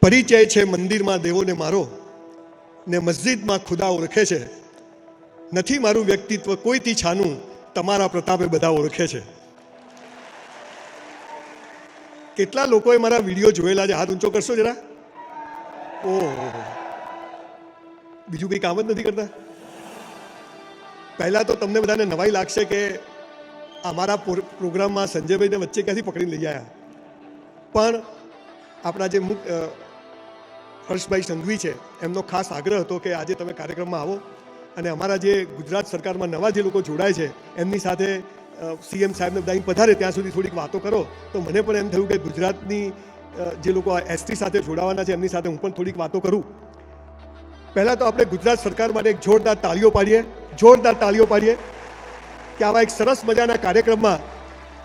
પરિચય છે મંદિરમાં દેવોને મારો ને મસ્જિદમાં ખુદા ઓળખે છે. નથી મારું વ્યક્તિત્વ કોઈથી છાનું, તમારા પ્રતાપે બધા ઓળખે છે. કેટલા લોકોએ મારા વિડીયો જોયેલા છે? હાથ ઊંચો કરશો જરા. ઓહ, બીજું કંઈ કામ જ નથી કરતા? પહેલા તો તમને બધાને નવાઈ લાગશે કે અમારા પ્રોગ્રામમાં સંજયભાઈને વચ્ચે ક્યાંથી પકડીને લઈ આવ્યા. પણ આપણા જે હર્ષભાઈ સંઘવી છે, એમનો ખાસ આગ્રહ હતો કે આજે તમે કાર્યક્રમમાં આવો અને અમારા જે ગુજરાત સરકારમાં નવા જે લોકો જોડાય છે એમની સાથે સીએમ સાહેબને બધા પધારે ત્યાં સુધી થોડીક વાતો કરો. તો મને પણ એમ થયું કે ગુજરાતની જે લોકો એસટી સાથે જોડાવાના છે એમની સાથે હું પણ થોડીક વાતો કરું. પહેલાં તો આપણે ગુજરાત સરકાર માટે એક જોરદાર તાળીઓ પાડીએ, જોરદાર તાળીઓ પાડીએ કે આવા એક સરસ મજાના કાર્યક્રમમાં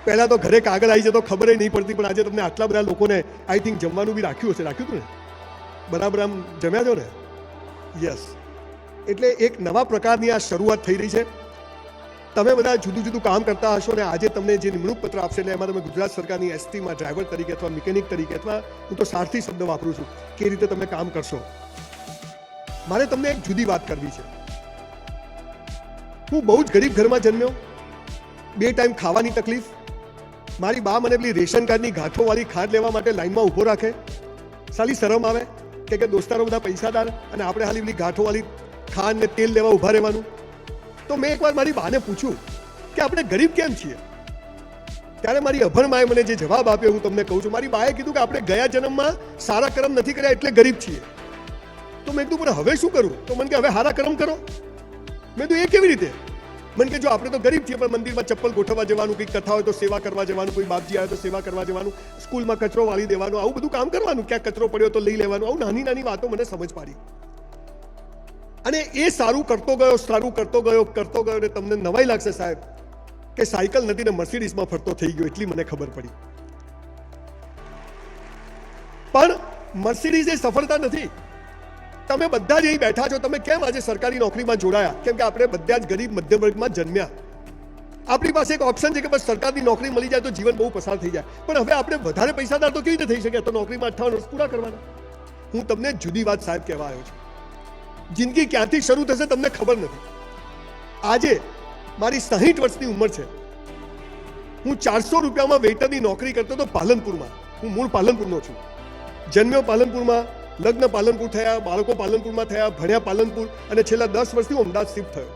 પહેલાં તો ઘરે કાગળ આવી જતો ખબર નહીં પડતી, પણ આજે તમને આટલા બધા લોકોને આઈ થિંક જમવાનું બી રાખ્યું હશે. રાખ્યું હતું ને? બરાબર આમ જમ્યા છો ને? યસ. એટલે એક નવા પ્રકારની આ શરૂઆત થઈ રહી છે. તમે બધા જુદું જુદું કામ કરતા હશો ને આજે તમને જે નિમણૂક પત્ર આપશે એટલે એમાં તમે ગુજરાત સરકારની એસટીમાં ડ્રાઈવર તરીકે અથવા મિકેનિક તરીકે અથવા હું તો સારથી શબ્દ વાપરું છું કે રીતે તમે કામ કરશો. મારે તમને એક જુદી વાત કરવી છે. હું બહુ જ ગરીબ ઘરમાં જન્મ્યો, 2 ટાઈમ ખાવાની તકલીફ. મારી બા મને પેલી રેશન કાર્ડની ગાંઠોવાળી ખાંડ લેવા માટે લાઈનમાં ઊભો રાખે. સાલી શરમ આવે કે દોસ્તારો બધા પૈસાદાર અને આપણે હાલી પેલી ગાંઠોવાળી ખાંડ ને તેલ લેવા ઊભા રહેવાનું. તો મેં એકવાર મારી બાને પૂછ્યું કે આપણે ગરીબ કેમ છીએ? ત્યારે મારી અભણ માએ મને જે જવાબ આપ્યો હું તમને કહું છું. મારી બાએ કીધું કે આપણે ગયા જન્મમાં સારા કર્મ નથી કર્યા એટલે ગરીબ છીએ. તો મેં કીધું પણ હવે શું કરું? તો મને કે હવે સારા કર્મ કરો. મેં કીધું એ કેવી રીતે? મને કે જો આપણે તો ગરીબ છીએ પણ મંદિરમાં ચપ્પલ ગોઠવવા જવાનું, કંઈક કથા હોય તો સેવા કરવા જવાનું, કોઈ બાપજી આવે તો સેવા કરવા જવાનું, સ્કૂલમાં કચરો વાળી દેવાનો, આવું બધું કામ કરવાનું. ક્યાંક કચરો પડ્યો તો લઈ લેવાનું. આવું નાની નાની વાતો મને સમજ પાડી અને એ સારું કરતો ગયો ને તમને નવાઈ લાગશે સાહેબ કે સાયકલ નથી ને મર્સિડીઝમાં ફરતો થઈ ગયો એટલી મને ખબર પડી. પણ મર્સિડીઝ એ સફળતા નથી. તમે બધા જ અહીં બેઠા છો, તમે કેમ આજે સરકારી નોકરીમાં જોડાયા? કેમ કે આપણે બધા જ ગરીબ મધ્યમ વર્ગમાં જન્મ્યા. આપણી પાસે એક ઓપ્શન છે કે બસ સરકારની નોકરી મળી જાય તો જીવન બહુ પસાર થઈ જાય. પણ હવે આપણે વધારે પૈસાદાર તો કેવી રીતે થઈ શકે? તો નોકરીમાં 58 વર્ષ પૂરા કરવાના. હું તમને જુદી વાત સાહેબ કહેવા આવ્યો છું. જિંદગી ક્યાંથી શરૂ થશે તમને ખબર નથી. આજે મારી 60 વર્ષની ઉંમર છે. હું 400 રૂપિયામાં વેઇટરની નોકરી કરતો હતો પાલનપુરમાં. હું મૂળ પાલનપુરનો છું. જન્મ્યો પાલનપુરમાં, લગ્ન પાલનપુર થયા, બાળકો પાલનપુરમાં થયા, ભણ્યા પાલનપુર અને છેલ્લા 10 વર્ષથી હું અમદાવાદ શિફ્ટ થયો.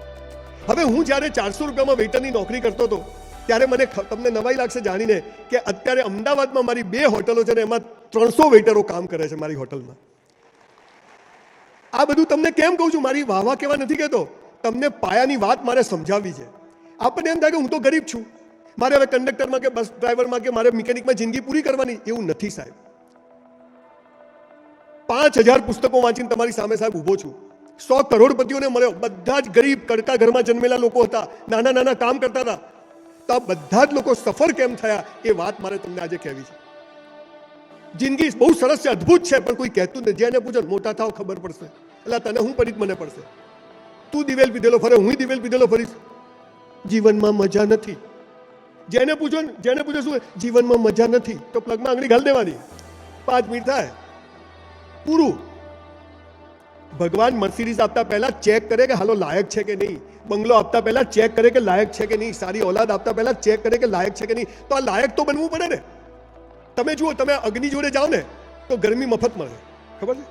હવે હું જ્યારે 400 રૂપિયામાં વેઇટરની નોકરી કરતો હતો ત્યારે મને તમને નવાઈ લાગશે જાણીને કે અત્યારે અમદાવાદમાં મારી 2 હોટલો છે ને એમાં 300 વેઇટરો કામ કરે છે મારી હોટલમાં. આ બધું તમને કેમ કહું છું? મારી વાહવા કેવા નથી કહેતો, તમને પાયાની વાત મારે સમજાવવી છે. આપણને એમ થાય કે હું તો ગરીબ છું, મારે હવે કંડક્ટરમાં કે બસ ડ્રાઈવરમાં કે મારે મિકેનિકમાં જિંદગી પૂરી કરવાની. એવું નથી સાહેબ. 5000 પુસ્તકો વાંચીને તમારી સામે સાહેબ ઊભો છું. 100 કરોડપતિઓને મળ્યો, બધા જ ગરીબ કડકા ઘરમાં જન્મેલા લોકો હતા, નાના નાના કામ કરતા હતા. તો આ બધા જ લોકો સફળ કેમ થયા એ વાત મારે તમને આજે કહેવી છે. જિંદગી બહુ સરસ છે, અદ્ભુત છે, પણ કોઈ કહેતું નથી. જેને પૂછો મોટા થાવ ખબર પડશે. એટલે તને હું પડી મને પડશે. તું દિવેલ પીધેલો ફરે, હું દિવેલ પીધેલો ફરીશ. જીવનમાં મજા નથી. જેને પૂછો શું જીવનમાં મજા નથી તો પ્લગમાં આંગળી ઘાલ દેવાની. 5 મિનિટ થાય પૂરું. ભગવાન મર્સિડીઝ આપતા પહેલા ચેક કરે કે હાલો લાયક છે કે નહીં. બંગલો આપતા પહેલા ચેક કરે કે લાયક છે કે નહીં. સારી ઓલાદ આપતા પહેલા ચેક કરે કે લાયક છે કે નહીં. તો આ લાયક તો બનવું પડે ને. તમે જુઓ, તમે અગ્નિ જોડે જાઓ ને તો ગરમી મફત મળે, ખબર છે?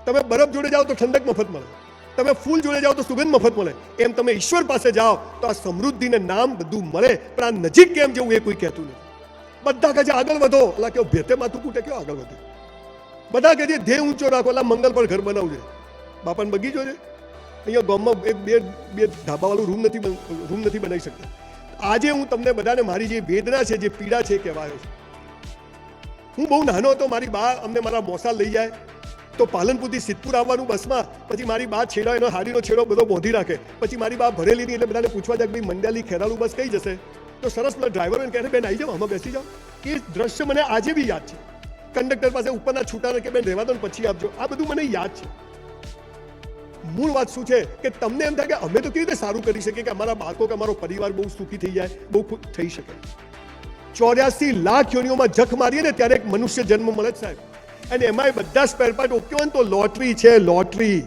તમે બરફ જોડે જાઓ તો ઠંડક મફત મળે, તમે ફૂલ જોડે જાઓ તો સુગંધ મફત મળે. એમ તમે ઈશ્વર પાસે જાઓ તો આ સમૃદ્ધિ ને નામ બધું મળે. પણ આ નજીક કેમ જવું એ કોઈ કહેતું નથી. બધા કહે છે આગળ વધો, એટલે કેવો ભેતે માથું કૂટે, કેવો આગળ વધે. બધા કહે છે ધ્યેય ઊંચો રાખો, એટલે મંગલ પર ઘર બનાવજે. બાપાને બગીચો છે અહીંયા ગામમાં, બે ધાબાવાળું રૂમ નથી બનાવી શકતા. આજે હું તમને બધાને મારી જે વેદના છે, જે પીડા છે કહેવાયો છે. હું બહુ નાનો હતો, મારી બા અમને મારા મોસા લઈ જાય તો પાલનપુરથી સિદ્ધપુર આવવાનું બસમાં. પછી મારી બા છેડો, એનો હાડીનો છેડો બધો બોંધી રાખે. પછી મારી બા ભરેલીની એટલે બધાને પૂછવા જાય ભાઈ મંડાલી ખેરાલુ બસ કઈ જશે? તો સરસ પેલા ડ્રાઈવરોને કહે બેન આવી જાઓ, આમાં બેસી જાઓ. એ દ્રશ્ય મને આજે બી યાદ છે. કંડક્ટર પાસે ઉપરના છૂટા કે બેન રહેવા દો ને પછી આપજો. આ બધું મને યાદ છે. મૂળ વાત શું છે કે તમને એમ થાય કે અમે તો કેવી રીતે સારું કરી શકીએ કે અમારા બાળકો કે અમારો પરિવાર બહુ સુખી થઈ જાય, બહુ ખુશ થઈ શકે. 84 લાખ યોનિઓમાં જખ મારીએ ને ત્યારે એક મનુષ્ય જન્મ મળે જ સાહેબ. અને એમાંય બધા સ્પેર પાર્ટ ઓકે હોય ને તો લોટરી છે, લોટરી.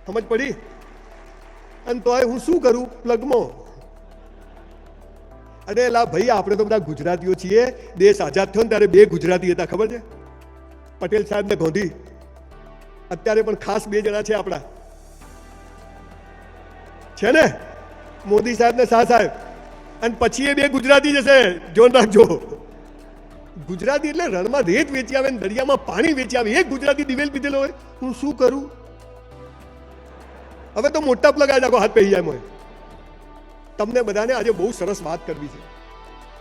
સમજ પડી? અને તોય હું શું કરું? પ્લગમાં. અરે લા ભાઈ, આપણે તો બધા ગુજરાતીઓ છીએ. દેશ આઝાદ થયો ને ત્યારે 2 ગુજરાતી હતા, ખબર છે? પટેલ સાહેબ ને ગાંધી. અત્યારે પણ ખાસ 2 જણા છે આપણા, છે ને? મોદી સાહેબ ને શાહ સાહેબ. અને પછી એ 2 ગુજરાતી જશે, જોન રાખજો. ગુજરાતી એટલે રણમાં રેત વેચી આવે ને દરિયામાં પાણી વેચી આવે. એક ગુજરાતી દિવેલ પીધેલો હોય. હું શું કરું? હવે તો મોટા પ્લગ આ હાથ પહેરી જાય મોય. તમને બધાને આજે બહુ સરસ વાત કરવી છે.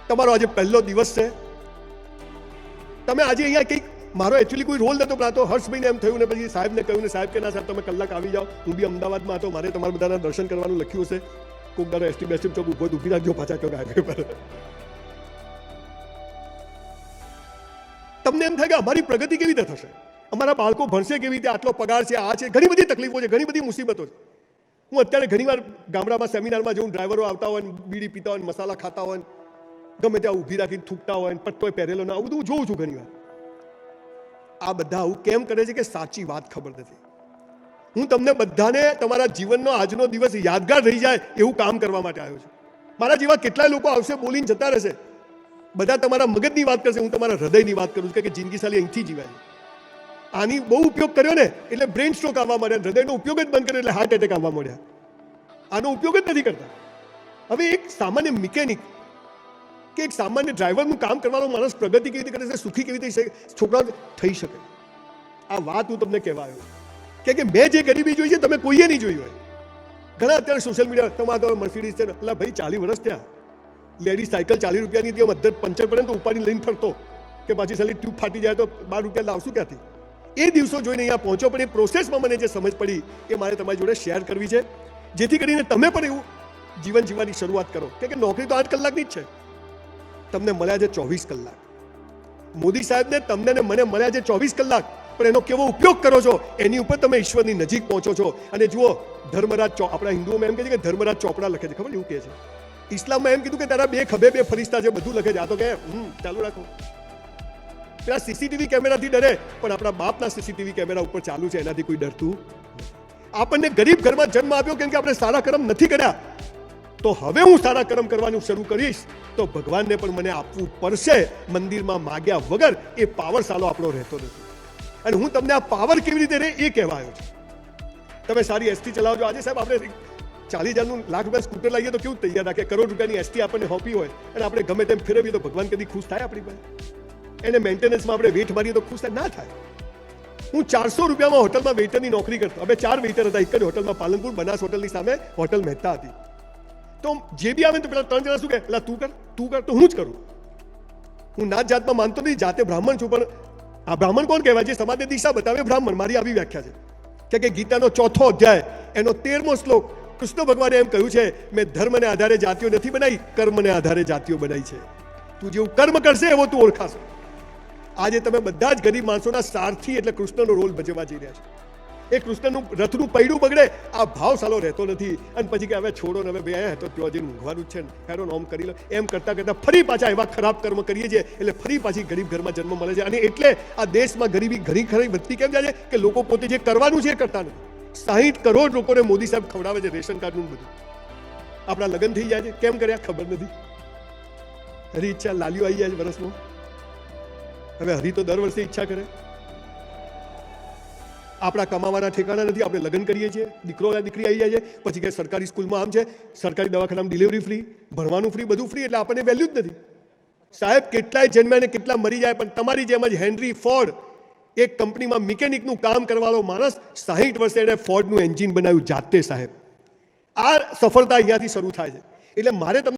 તમારો આજે પહેલો દિવસ છે. તમે આજે અહીંયા કંઈક, મારો એકચ્યુઅલી કોઈ રોલ નતો, પણ તો હર્ષભાઈને એમ થયું ને પછી સાહેબને કહ્યું ને સાહેબ કે ના સાહેબ તમે કલાક આવી જાઓ. હું બી અમદાવાદમાં હતો, મારે તમારા બધાના દર્શન કરવાનું લખ્યું હશે. કોક દાડો એસટી બેસ્ટી ચોક ઉભો ઊભી રાખજો પાછા ચોક હાઈવે પર. તમને એમ થાય કે અમારી પ્રગતિ કેવી રીતે થશે, અમારા બાળકો ભણશે કેવી રીતે, આટલો પગાર છે, આ છે, ઘણી બધી તકલીફો છે, ઘણી બધી મુસીબતો છે. હું અત્યારે ઘણીવાર ગામડામાં સેમિનારમાં જઉં, ડ્રાઈવરો આવતા હોય, બીડી પીતા હોય, મસાલા ખાતા હોય, ગમે ત્યાં ઊભી રાખીને થૂકતા હોય, પટ્ટોય પહેરેલો ના, આવું બધું જોઉં છું ઘણીવાર. આ બધા આવું કેમ કરે છે કે સાચી વાત ખબર નથી. હું તમને બધાને તમારા જીવનનો આજનો દિવસ યાદગાર રહી જાય એવું કામ કરવા માટે આવ્યો છું. મારા જેવા કેટલાય લોકો આવશે, બોલીને જતા રહેશે. બધા તમારા મગજની વાત કરશે, હું તમારા હૃદયની વાત કરું છું કે જિંદગી સાલી અહીંથી જીવાય. આની બહુ ઉપયોગ કર્યો ને એટલે બ્રેન સ્ટ્રોક આવવા માંડ્યા, હૃદયનો ઉપયોગ જ બંધ કર્યો એટલે હાર્ટ એટેક આવવા માંડ્યા. આનો ઉપયોગ જ નથી કરતા. હવે એક સામાન્ય મિકેનિક કે એક સામાન્ય ડ્રાઈવરનું કામ કરવાનો માણસ પ્રગતિ કેવી રીતે કરે છે, સુખી કેવી રીતે છોકરા થઈ શકે, આ વાત હું તમને કહેવા આવ્યો. કે મેં જે ગરીબી જોઈ છે તમે કોઈએ નહીં જોઈ હોય. ઘણા અત્યારે સોશિયલ મીડિયા, તમારા તો મર્સિડીઝ છે, એટલે ભાઈ 40 વર્ષ થયા, લેડીઝ સાયકલ 40 રૂપિયાની હતી, મધ્ય પંચર પડે તો ઉપાડી લઈને ફરતો કે પાછી સાલી ટ્યુબ ફાટી જાય તો 12 રૂપિયા લાવશું ક્યાંથી? એ દિવસો જોઈને અહીંયા પહોંચ્યો. પણ એ પ્રોસેસમાં મને જે સમજ પડી એ મારે તમારી જોડે શેર કરવી છે, જેથી કરીને તમે પણ એવું જીવન જીવવાની શરૂઆત કરો. કે નોકરી તો 8 કલાકની જ છે, તમને મળ્યા છે 24 કલાક. મોદી સાહેબને તમને ને મને મળ્યા છે 24 કલાક, પણ એનો કેવો ઉપયોગ કરો છો એની ઉપર તમે ઈશ્વરની નજીક પહોંચો છો. અને જુઓ, ધર્મરાજ, આપણા હિન્દુઓમાં એમ કહે છે કે ધર્મરાજ ચોપડા લખે છે, ખબર એવું કહે છે. ઇસ્લામમાં એમ કીધું કે તારા 2 ખભે 2 ફરિશ્તા છે, બધું લખે છે. આ તો કે ચાલુ રાખો. પેલા સીસીટીવી કેમેરાથી ડરે, પણ આપણા બાપના સીસીટીવી કેમેરા ઉપર ચાલુ છે, એનાથી કોઈ ડરતું. આપણને ગરીબ ઘરમાં જન્મ આપ્યો કેમ કે આપણે સારા કર્મ નથી કર્યા. તો હવે હું સારા કર્મ કરવાનું શરૂ કરીશ તો ભગવાનને પણ મને આપવું પડશે. મંદિરમાં માગ્યા વગર એ પાવર સાલો આપણો રહેતો નથી. અને હું તમને આ પાવર કેવી રીતે રહે એ કહેવા આવ્યો છું. તમે સારી એસટી ચલાવજો. આજે સાહેબ આપણે 40,000નું લાખ રૂપિયા સ્કૂટર લાવીએ તો કેવું તૈયાર રાખે, કરોડ રૂપિયાની એસટી આપણને હોપી હોય અને આપણે ગમે તેમ ફેરવીએ તો ભગવાન કદી ખુશ થાય આપણી પાસે? એને મેન્ટેનન્સમાં આપણે વેઠ મારીએ તો ખુશ થાય? ના થાય. હું 400 રૂપિયામાં હોટલમાં વેઇટરની નોકરી કરતો. હવે 4 વેઇટર હતા એક જ હોટલમાં, પાલનપુર બનાસ હોટલની સામે હોટલ મહેતા હતી. તો જે બી આવે તો પેલા 3 જણા શું કહે, એટલે તું કર, તો હું જ કરું. હું નાત જાતમાં માનતો નથી, જાતે બ્રાહ્મણ છું, પણ આ બ્રાહ્મણ કોણ કહેવાય? જે સમાજને દિશા બતાવે બ્રાહ્મણ. મારી આવી વ્યાખ્યા છે કે ગીતાનો 4થો અધ્યાય એનો 13મો શ્લોક, કૃષ્ણ ભગવાને એમ કહ્યું છે, મેં ધર્મને આધારે જાતિઓ નથી બનાવી, કર્મને આધારે જાતિઓ બનાવી છે. તું જેવું કર્મ કરશે એવો તું ઓળખાશે. આજે તમે બધા જ ગરીબ માણસોના સારથી એટલે કૃષ્ણનો રોલ ભજવવા જઈ રહ્યા છે. એ કૃષ્ણનું રથનું પૈડું બગડે, આ ભાવ સાલો રહેતો નથી. અને પછી કે હવે છોડો ને, હવે ભાઈ તો ત્યાં જઈને ઊંઘવાનું જ છે ને, હેરો નોમ કરી લો. એમ કરતા કરતા ફરી પાછા એવા ખરાબ કર્મ કરીએ છીએ એટલે ફરી પાછી ગરીબ ઘરમાં જન્મ મળે છે. અને એટલે આ દેશમાં ગરીબી ઘણી ખરી વધતી કેમ જાય છે કે લોકો પોતે જે કરવાનું છે એ કરતા નથી. 60 કરોડ લોકોને મોદી સાહેબ ખવડાવે છે રેશન કાર્ડનું બધું. આપણા લગ્ન થઈ જાય છે, કેમ કર્યા ખબર નથી. હરી ઈચ્છા લાલીઓ આવી જાય છે વર્ષમાં. હવે હરી તો દર વર્ષે ઈચ્છા કરે. આપણા કમાવાના ઠેકાણા નથી, આપણે લગ્ન કરીએ છીએ, દીકરો દીકરી આવી જાય છે, પછી કે સરકારી સ્કૂલમાં આમ છે, સરકારી દવાખાનામાં ડિલિવરી ફ્રી, ભણવાનું ફ્રી, બધું ફ્રી, એટલે આપણને વેલ્યુ જ નથી. સાહેબ કેટલાય જન્મ્યા ને કેટલા મરી જાય, પણ તમારી જેમ જ હેનરી ફોર્ડ એક કંપનીમાં મિકેનિકનું કામ કરવાનો માણસ 60 વર્ષે એને ફોર્ડનું એન્જિન બનાવ્યું જાતે. સાહેબ, આ સફળતા અહીંયાથી શરૂ થાય છે. એટલે મારે તમને